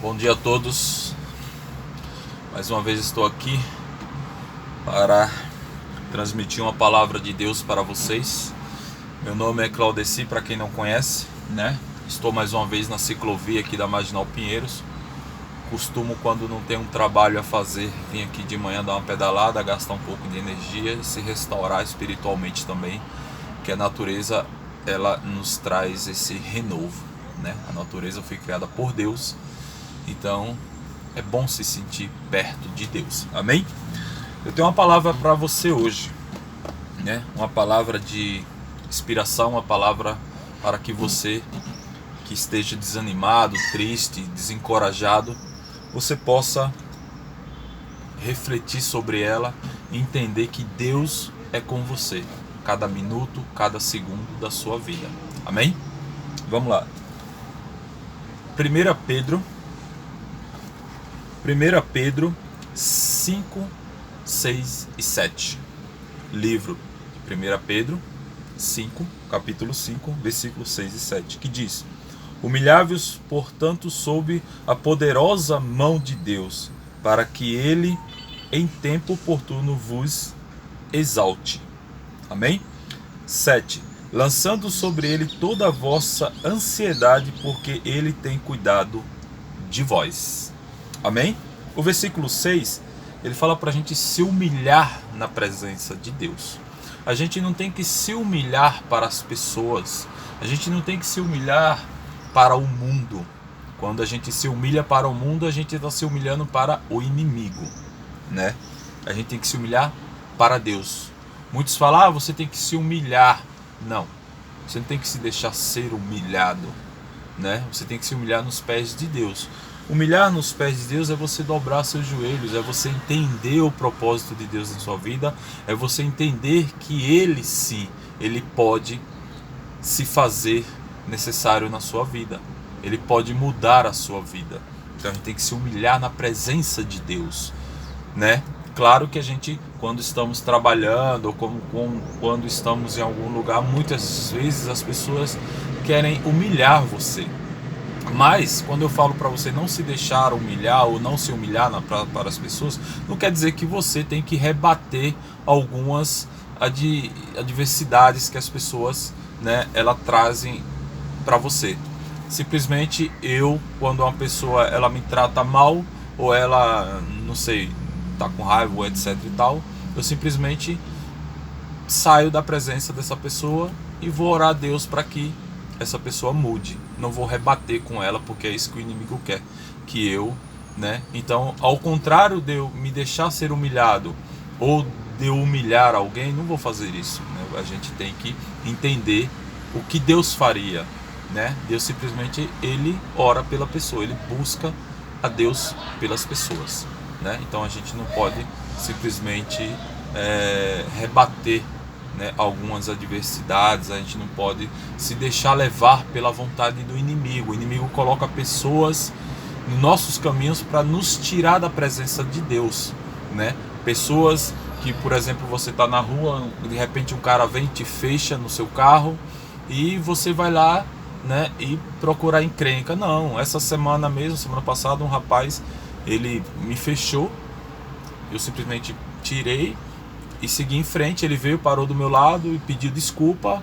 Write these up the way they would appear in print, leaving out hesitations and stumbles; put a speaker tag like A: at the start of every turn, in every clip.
A: Bom dia a todos. Mais uma vez estou aqui para transmitir uma palavra de Deus para vocês. Meu nome é Claudeci, para quem não conhece, né? Estou mais uma vez na ciclovia aqui da Marginal Pinheiros. Costumo, quando não tem um trabalho a fazer, vir aqui de manhã dar uma pedalada, gastar um pouco de energia e se restaurar espiritualmente também, que a natureza, ela nos traz esse renovo, né? A natureza foi criada por Deus, então é bom se sentir perto de Deus, amém? Eu tenho uma palavra para você hoje, né? Uma palavra de inspiração, uma palavra para que você que esteja desanimado, triste, desencorajado, você possa refletir sobre ela e entender que Deus é com você, cada minuto, cada segundo da sua vida, amém? Vamos lá. 1 Pedro 5, 6 e 7. Livro de 1 Pedro 5, capítulo 5, versículos 6 e 7, que diz: Humilhai-vos, portanto, sob a poderosa mão de Deus, para que ele, em tempo oportuno, vos exalte. Amém? 7. Lançando sobre ele toda a vossa ansiedade, porque ele tem cuidado de vós. Amém? O versículo 6, ele fala para a gente se humilhar na presença de Deus. A gente não tem que se humilhar para as pessoas. A gente não tem que se humilhar para o mundo. Quando a gente se humilha para o mundo, a gente está se humilhando para o inimigo, né? A gente tem que se humilhar para Deus. Muitos falam, você tem que se humilhar. Não, você não tem que se deixar ser humilhado, né? Você tem que se humilhar nos pés de Deus. Humilhar nos pés de Deus é você dobrar seus joelhos, é você entender o propósito de Deus na sua vida, é você entender que Ele sim, Ele pode se fazer necessário na sua vida. Ele pode mudar a sua vida. Então a gente tem que se humilhar na presença de Deus, né? Claro que a gente, quando estamos trabalhando ou quando estamos em algum lugar, muitas vezes as pessoas querem humilhar você. Mas quando eu falo para você não se deixar humilhar ou não se humilhar para as pessoas, não quer dizer que você tem que rebater algumas adversidades que as pessoas, né, ela trazem para você. Simplesmente quando uma pessoa ela me trata mal ou ela, não sei, tá com raiva ou etc e tal, eu simplesmente saio da presença dessa pessoa e vou orar a Deus para que essa pessoa mude. Não vou rebater com ela, porque é isso que o inimigo quer, que eu, né? Então, ao contrário de eu me deixar ser humilhado ou de eu humilhar alguém, não vou fazer isso, né? A gente tem que entender o que Deus faria, né? Deus simplesmente, ele ora pela pessoa, ele busca a Deus pelas pessoas, né? Então a gente não pode simplesmente rebater, né, algumas adversidades. A gente não pode se deixar levar pela vontade do inimigo. O inimigo coloca pessoas nos nossos caminhos para nos tirar da presença de Deus, né? Pessoas que, por exemplo, você está na rua, de repente um cara vem e te fecha no seu carro e você vai lá, né, e procurar encrenca. Não, essa semana passada, um rapaz, ele me fechou, eu simplesmente tirei e segui em frente. Ele veio, parou do meu lado e pediu desculpa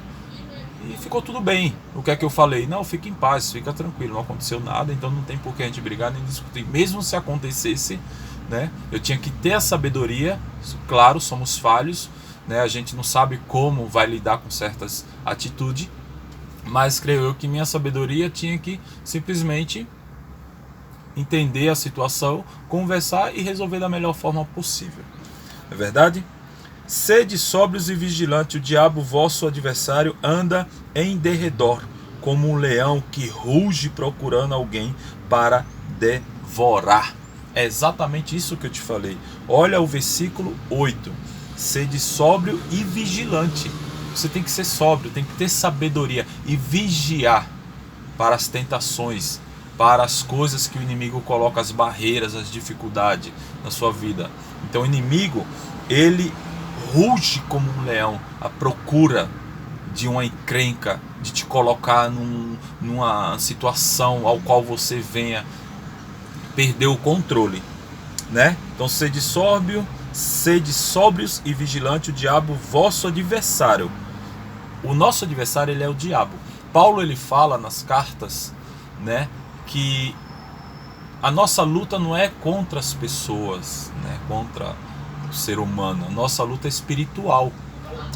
A: e ficou tudo bem. O que é que eu falei? Não, fica em paz, fica tranquilo, não aconteceu nada, então não tem por que a gente brigar nem discutir. Mesmo se acontecesse, né, eu tinha que ter a sabedoria. Claro, somos falhos, né, a gente não sabe como vai lidar com certas atitudes, mas creio eu que minha sabedoria tinha que simplesmente entender a situação, conversar e resolver da melhor forma possível. É verdade? Sede sóbrios e vigilantes, o diabo, vosso adversário, anda em derredor, como um leão que ruge procurando alguém para devorar. É exatamente isso que eu te falei. Olha o versículo 8. Sede sóbrio e vigilante. Você tem que ser sóbrio, tem que ter sabedoria e vigiar para as tentações, para as coisas que o inimigo coloca, as barreiras, as dificuldades na sua vida. Então o inimigo, ele ruge como um leão à procura de uma encrenca, de te colocar numa situação ao qual você venha perdeu o controle, né? Então sede sóbrios e vigilante, o diabo vosso adversário. O nosso adversário, ele é o diabo. Paulo, ele fala nas cartas, né, que a nossa luta não é contra as pessoas, né, contra o ser humano. A nossa luta é espiritual,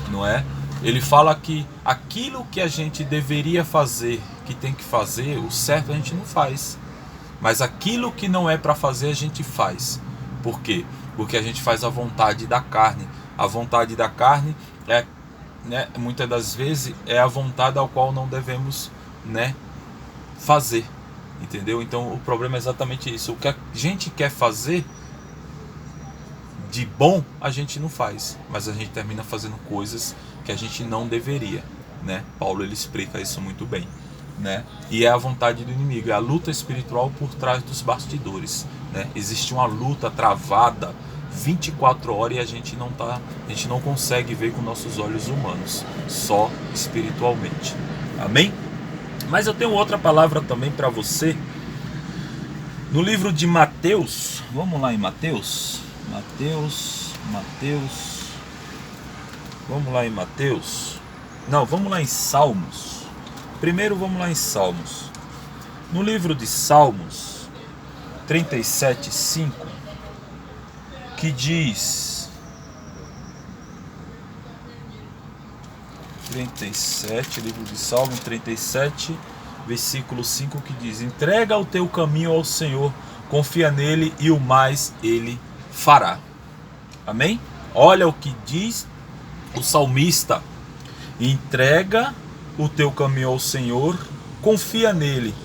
A: não é? Ele fala que aquilo que a gente deveria fazer, que tem que fazer, o certo a gente não faz. Mas aquilo que não é para fazer, a gente faz. Por quê? Porque a gente faz a vontade da carne. A vontade da carne é, né, muitas das vezes é a vontade ao qual não devemos, né, fazer. Entendeu? Então o problema é exatamente isso. O que a gente quer fazer de bom, a gente não faz. Mas a gente termina fazendo coisas que a gente não deveria, né? Paulo, ele explica isso muito bem, né? E é a vontade do inimigo, é a luta espiritual por trás dos bastidores, né? Existe uma luta travada 24 horas e a gente não consegue ver com nossos olhos humanos, só espiritualmente. Amém? Mas eu tenho outra palavra também para você. No livro de Mateus, vamos lá em Mateus. Vamos lá em Mateus. Não, vamos lá em Salmos. Primeiro vamos lá em Salmos. No livro de Salmos 37:5, que diz 37, livro de Salmos 37, versículo 5, que diz: entrega o teu caminho ao Senhor, confia nele e o mais ele fará. Amém? Olha o que diz o salmista: entrega o teu caminho ao Senhor, confia nele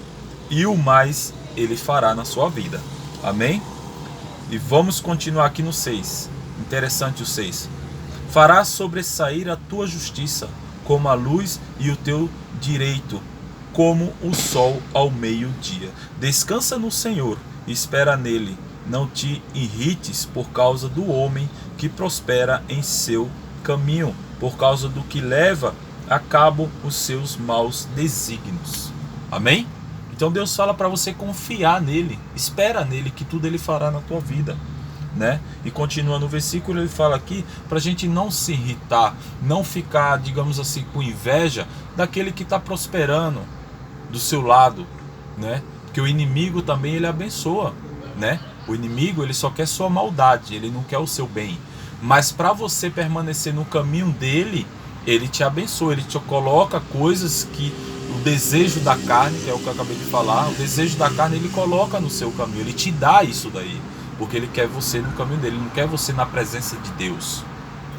A: e o mais ele fará na sua vida. Amém? E vamos continuar aqui no 6. Interessante o 6. Fará sobressair a tua justiça como a luz e o teu direito como o sol ao meio-dia. Descansa no Senhor e espera nele. Não te irrites por causa do homem que prospera em seu caminho, por causa do que leva a cabo os seus maus desígnios. Amém? Então Deus fala para você confiar nele, espera nele, que tudo ele fará na tua vida, né? E continua no versículo, ele fala aqui para a gente não se irritar, não ficar, digamos assim, com inveja daquele que está prosperando do seu lado, né? Porque o inimigo também, ele abençoa, né? O inimigo, ele só quer sua maldade, ele não quer o seu bem. Mas para você permanecer no caminho dele, ele te abençoa, ele te coloca coisas que o desejo da carne, que é o que eu acabei de falar, o desejo da carne ele coloca no seu caminho, ele te dá isso daí, porque ele quer você no caminho dele, ele não quer você na presença de Deus,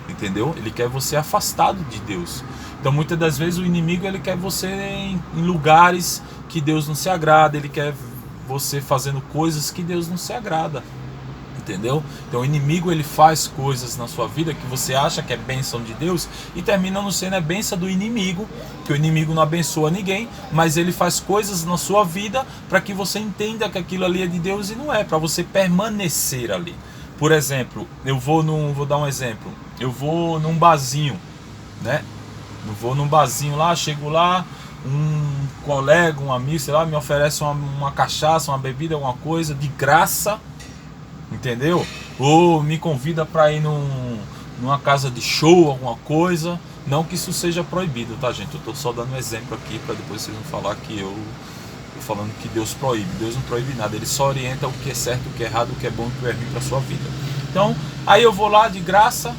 A: entendeu? Ele quer você afastado de Deus. Então muitas das vezes o inimigo, ele quer você em lugares que Deus não se agrada, ele quer você fazendo coisas que Deus não se agrada, entendeu? Então o inimigo, ele faz coisas na sua vida que você acha que é bênção de Deus e termina não sendo a bênção do inimigo, que o inimigo não abençoa ninguém, mas ele faz coisas na sua vida para que você entenda que aquilo ali é de Deus e não é, para você permanecer ali. Por exemplo, vou dar um exemplo, eu vou num barzinho, né? Eu vou num barzinho lá, chego lá, um colega, um amigo, sei lá, me oferece uma cachaça, uma bebida, alguma coisa de graça, entendeu? Ou me convida para ir numa casa de show, alguma coisa. Não que isso seja proibido, tá, gente? Eu tô só dando um exemplo aqui para depois vocês não falar que eu tô falando que Deus proíbe. Deus não proíbe nada, ele só orienta o que é certo, o que é errado, o que é bom, o que é ruim para sua vida. Então, aí eu vou lá de graça,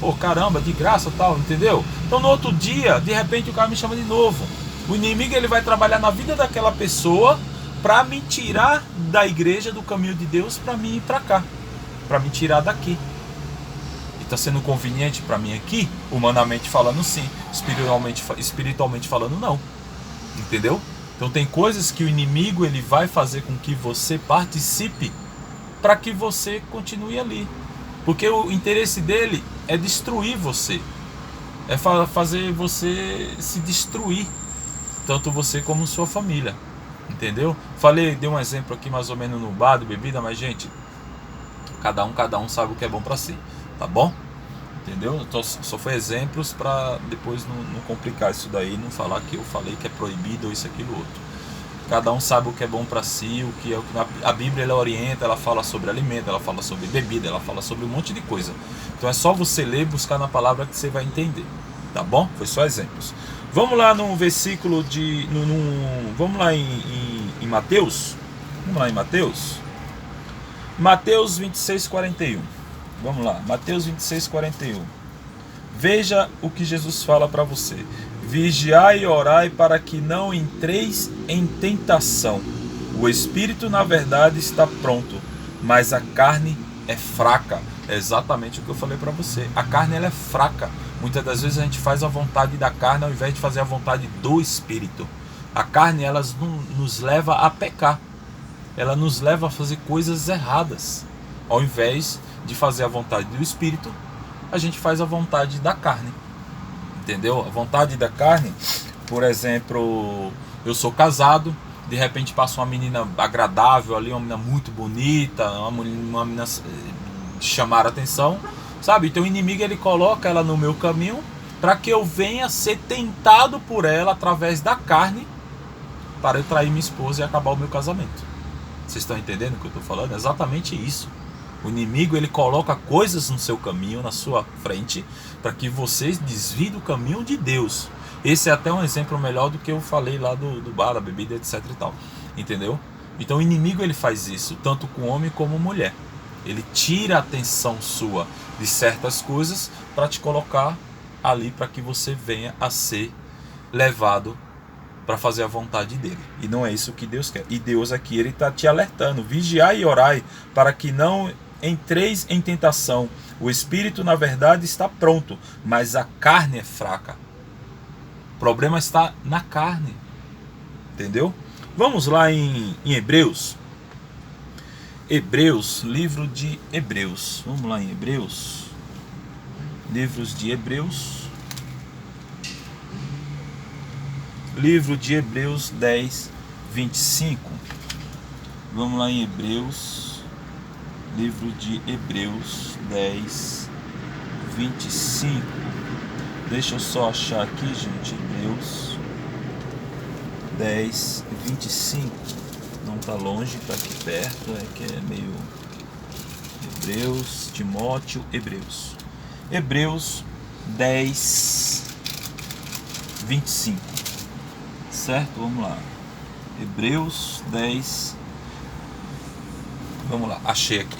A: pô, caramba, de graça, tal, entendeu? Então no outro dia, de repente o cara me chama de novo. O inimigo, ele vai trabalhar na vida daquela pessoa para me tirar da igreja, do caminho de Deus, para mim ir para cá, para me tirar daqui. E está sendo conveniente para mim aqui, humanamente falando sim, espiritualmente falando não, entendeu? Então tem coisas que o inimigo, ele vai fazer com que você participe para que você continue ali, porque o interesse dele é destruir você, é fazer você se destruir, tanto você como sua família. Entendeu? Dei um exemplo aqui mais ou menos no bar de bebida, mas gente, cada um sabe o que é bom para si, tá bom? Entendeu? Então, só foi exemplos para depois não complicar isso daí, não falar que eu falei que é proibido ou isso, aquilo, outro. Cada um sabe o que é bom para si, o que é a Bíblia ela orienta, ela fala sobre alimento, ela fala sobre bebida, ela fala sobre um monte de coisa. Então é só você ler, buscar na palavra que você vai entender, tá bom? Foi só exemplos. Vamos lá no versículo de vamos lá em Mateus. Vamos lá em Mateus. Mateus 26:41. Vamos lá, Mateus 26:41. Veja o que Jesus fala para você. Vigiai e orai para que não entreis em tentação. O espírito, na verdade, está pronto, mas a carne é fraca. É exatamente o que eu falei para você. A carne ela é fraca. Muitas das vezes a gente faz a vontade da carne ao invés de fazer a vontade do espírito. A carne ela nos leva a pecar. Ela nos leva a fazer coisas erradas. Ao invés de fazer a vontade do espírito, a gente faz a vontade da carne. Entendeu? A vontade da carne, por exemplo, eu sou casado, de repente passa uma menina agradável ali, uma menina muito bonita, uma menina chamar a atenção, sabe? Então o inimigo ele coloca ela no meu caminho para que eu venha ser tentado por ela através da carne para eu trair minha esposa e acabar o meu casamento. Vocês estão entendendo o que eu estou falando? É exatamente isso. O inimigo ele coloca coisas no seu caminho, na sua frente, para que vocês desviem do caminho de Deus. Esse é até um exemplo melhor do que eu falei lá do bar, da bebida, etc e tal. Entendeu? Então o inimigo ele faz isso, tanto com homem como mulher. Ele tira a atenção sua de certas coisas para te colocar ali para que você venha a ser levado para fazer a vontade dele. E não é isso que Deus quer. E Deus aqui ele está te alertando. Vigiai e orai para que não entreis em tentação. O espírito na verdade está pronto, mas a carne é fraca. O problema está na carne. Entendeu? Vamos lá em Hebreus. Hebreus, livro de Hebreus. Vamos lá em Hebreus. Livros de Hebreus. Livro de Hebreus 10, 25. Vamos lá em Hebreus. Livro de Hebreus 10, 25. Deixa eu só achar aqui, gente. Hebreus 10, 25. Não está longe, está aqui perto. É que é meio... Hebreus, Timóteo, Hebreus. Hebreus 10, 25. Certo? Vamos lá. Hebreus 10. Vamos lá, achei aqui.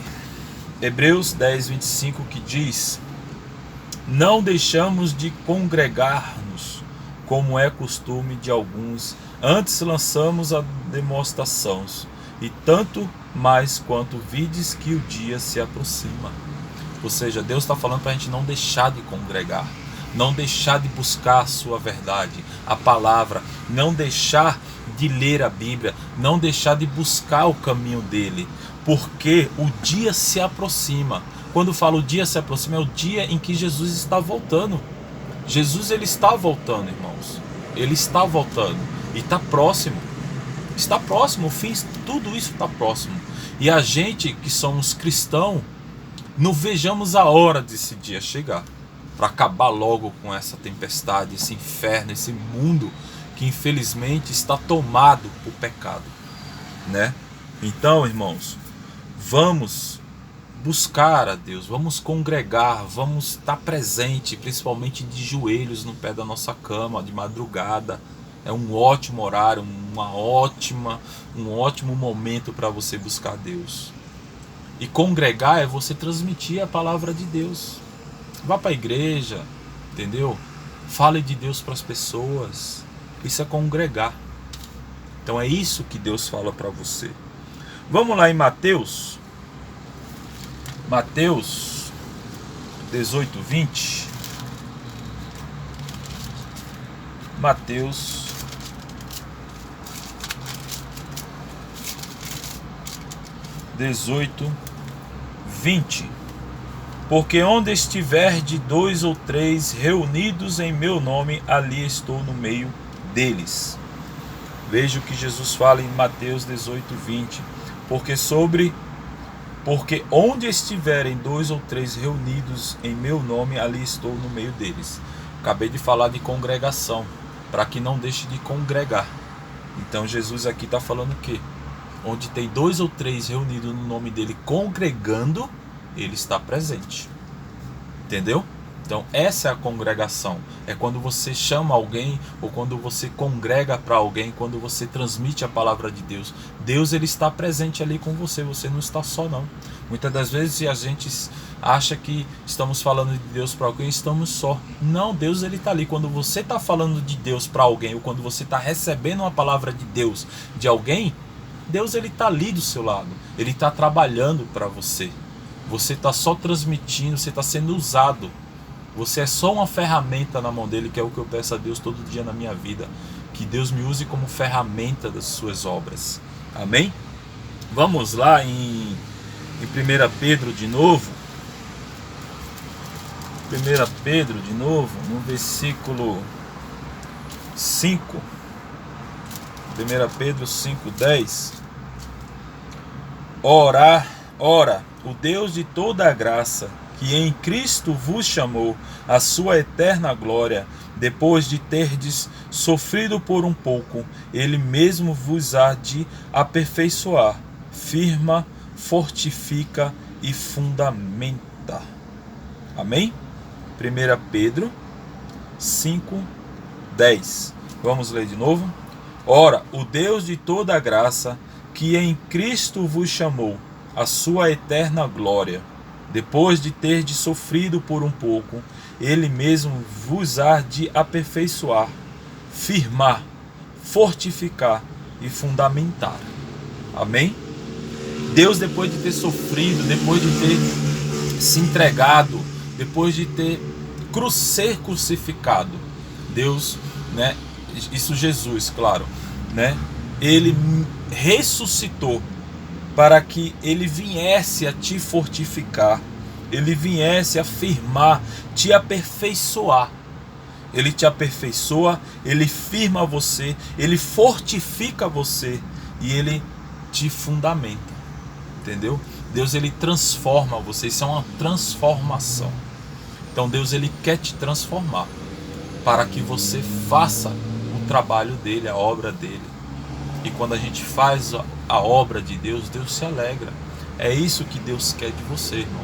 A: Hebreus 10, 25 que diz: não deixamos de congregar-nos, como é costume de alguns, antes lançamos a demonstração, e tanto mais quanto vides que o dia se aproxima. Ou seja, Deus está falando para a gente não deixar de congregar, não deixar de buscar a sua verdade, a palavra, não deixar de ler a Bíblia, não deixar de buscar o caminho dele, porque o dia se aproxima. Quando falo o dia se aproxima, é o dia em que Jesus está voltando. Jesus ele está voltando, irmãos. Ele está voltando e está próximo. Está próximo, o fim, tudo isso está próximo. E a gente que somos cristãos, não vejamos a hora desse dia chegar, para acabar logo com essa tempestade, esse inferno, esse mundo que infelizmente está tomado por pecado, né? Então, irmãos, vamos buscar a Deus, vamos congregar, vamos estar presente, principalmente de joelhos no pé da nossa cama, de madrugada. É um ótimo horário, um ótimo momento para você buscar Deus. E congregar é você transmitir a palavra de Deus. Vá para a igreja, entendeu? Fale de Deus para as pessoas. Isso é congregar. Então é isso que Deus fala para você. Vamos lá em Mateus. Mateus 18, 20. Mateus 18, 20. Porque onde estiver de 2 ou 3 reunidos em meu nome, ali estou no meio deles. Veja o que Jesus fala em Mateus 18, 20. Porque onde estiverem 2 ou 3 reunidos em meu nome, ali estou no meio deles. Acabei de falar de congregação, para que não deixe de congregar. Então Jesus aqui está falando o quê? Onde tem 2 ou 3 reunidos no nome dele, congregando, ele está presente. Entendeu? Então essa é a congregação. É quando você chama alguém, ou quando você congrega para alguém, quando você transmite a palavra de Deus. Deus, ele está presente ali com você, você não está só não. Muitas das vezes a gente acha que estamos falando de Deus para alguém, estamos só. Não, Deus, ele está ali. Quando você está falando de Deus para alguém, ou quando você está recebendo uma palavra de Deus de alguém, Deus, ele está ali do seu lado. Ele está trabalhando para você. Você está só transmitindo, você está sendo usado. Você é só uma ferramenta na mão dele, que é o que eu peço a Deus todo dia na minha vida. Que Deus me use como ferramenta das suas obras. Amém? Vamos lá em 1 Pedro de novo. 1 Pedro de novo, no versículo 5. 1 Pedro 5:10. Ora, o Deus de toda a graça, que em Cristo vos chamou à sua eterna glória, depois de terdes sofrido por um pouco, ele mesmo vos há de aperfeiçoar, firma, fortifica e fundamenta. Amém? 1 Pedro 5:10. Vamos ler de novo? Ora, o Deus de toda a graça, que em Cristo vos chamou à sua eterna glória, depois de terdes sofrido por um pouco, ele mesmo vos há de aperfeiçoar, firmar, fortificar e fundamentar. Amém? Deus, depois de ter sofrido, depois de ter se entregado, depois de ter ser crucificado, Deus, né? Isso Jesus, claro, né? Ele ressuscitou para que ele viesse a te fortificar, ele viesse a firmar, te aperfeiçoar. Ele te aperfeiçoa, ele firma você, ele fortifica você e ele te fundamenta. Entendeu? Deus, ele transforma você, isso é uma transformação. Então Deus, ele quer te transformar para que você faça o trabalho dele, a obra dele. E quando a gente faz a obra de Deus, Deus se alegra. É isso que Deus quer de você, irmão.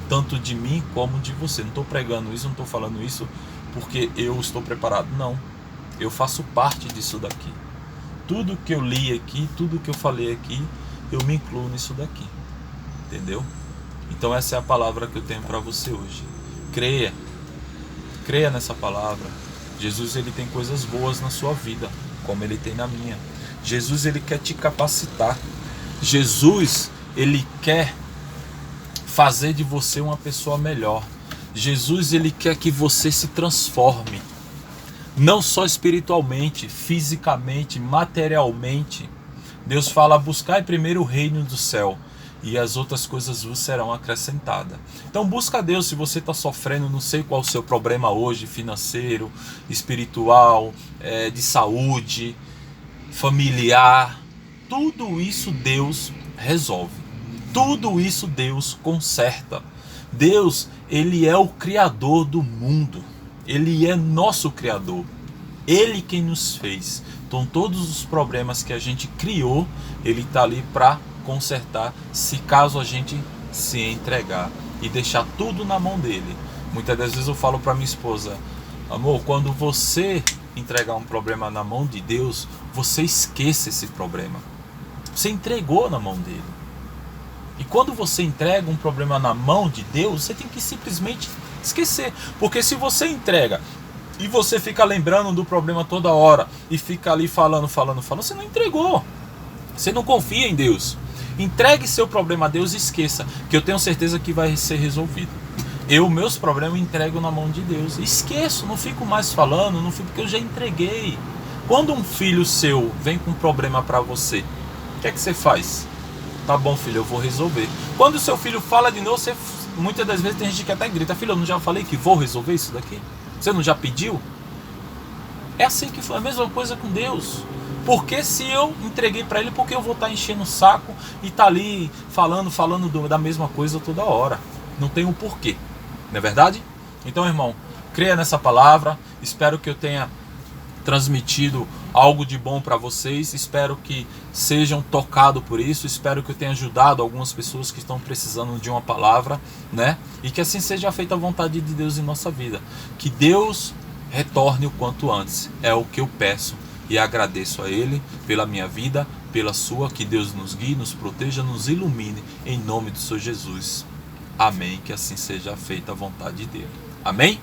A: Tanto de mim como de você. Não estou pregando isso, não estou falando isso porque eu estou preparado. Não. Eu faço parte disso daqui. Tudo que eu li aqui, tudo que eu falei aqui, eu me incluo nisso daqui. Entendeu? Então essa é a palavra que eu tenho para você hoje. Creia. Creia nessa palavra. Jesus, ele tem coisas boas na sua vida, como ele tem na minha. Jesus, ele quer te capacitar. Jesus, ele quer fazer de você uma pessoa melhor. Jesus, ele quer que você se transforme. Não só espiritualmente, fisicamente, materialmente. Deus fala: buscai primeiro o reino do céu e as outras coisas vos serão acrescentadas. Então busca a Deus. Se você está sofrendo, não sei qual é o seu problema hoje, financeiro, espiritual, de saúde, familiar, tudo isso Deus resolve. Tudo isso Deus conserta. Deus, ele é o criador do mundo. Ele é nosso criador. Ele quem nos fez. Então todos os problemas que a gente criou, ele está ali para consertar, se caso a gente se entregar e deixar tudo na mão dele. Muitas das vezes eu falo para minha esposa: amor, quando você entregar um problema na mão de Deus, você esqueça esse problema. Você entregou na mão dele. E quando você entrega um problema na mão de Deus, você tem que simplesmente esquecer. Porque se você entrega e você fica lembrando do problema toda hora e fica ali falando, você não entregou. Você não confia em Deus. Entregue seu problema a Deus e esqueça, que eu tenho certeza que vai ser resolvido. Meus problemas entrego na mão de Deus. Esqueço, não fico mais falando, não fico, porque eu já entreguei. Quando um filho seu vem com um problema para você, o que é que você faz? Tá bom, filho, eu vou resolver. Quando o seu filho fala de novo, você, muitas das vezes tem gente que até grita: filho, eu não já falei que vou resolver isso daqui? Você não já pediu? É assim que foi, a mesma coisa com Deus. Porque se eu entreguei para ele, porque eu vou estar enchendo o saco e tá ali falando da mesma coisa toda hora? Não tem um porquê, não é verdade? Então, irmão, creia nessa palavra. Espero que eu tenha transmitido algo de bom para vocês. Espero que sejam tocados por isso. Espero que eu tenha ajudado algumas pessoas que estão precisando de uma palavra, né? E que assim seja feita a vontade de Deus em nossa vida. Que Deus retorne o quanto antes. É o que eu peço e agradeço a Ele pela minha vida, pela sua. Que Deus nos guie, nos proteja, nos ilumine, em nome do Senhor Jesus. Amém. Que assim seja feita a vontade dele. Amém?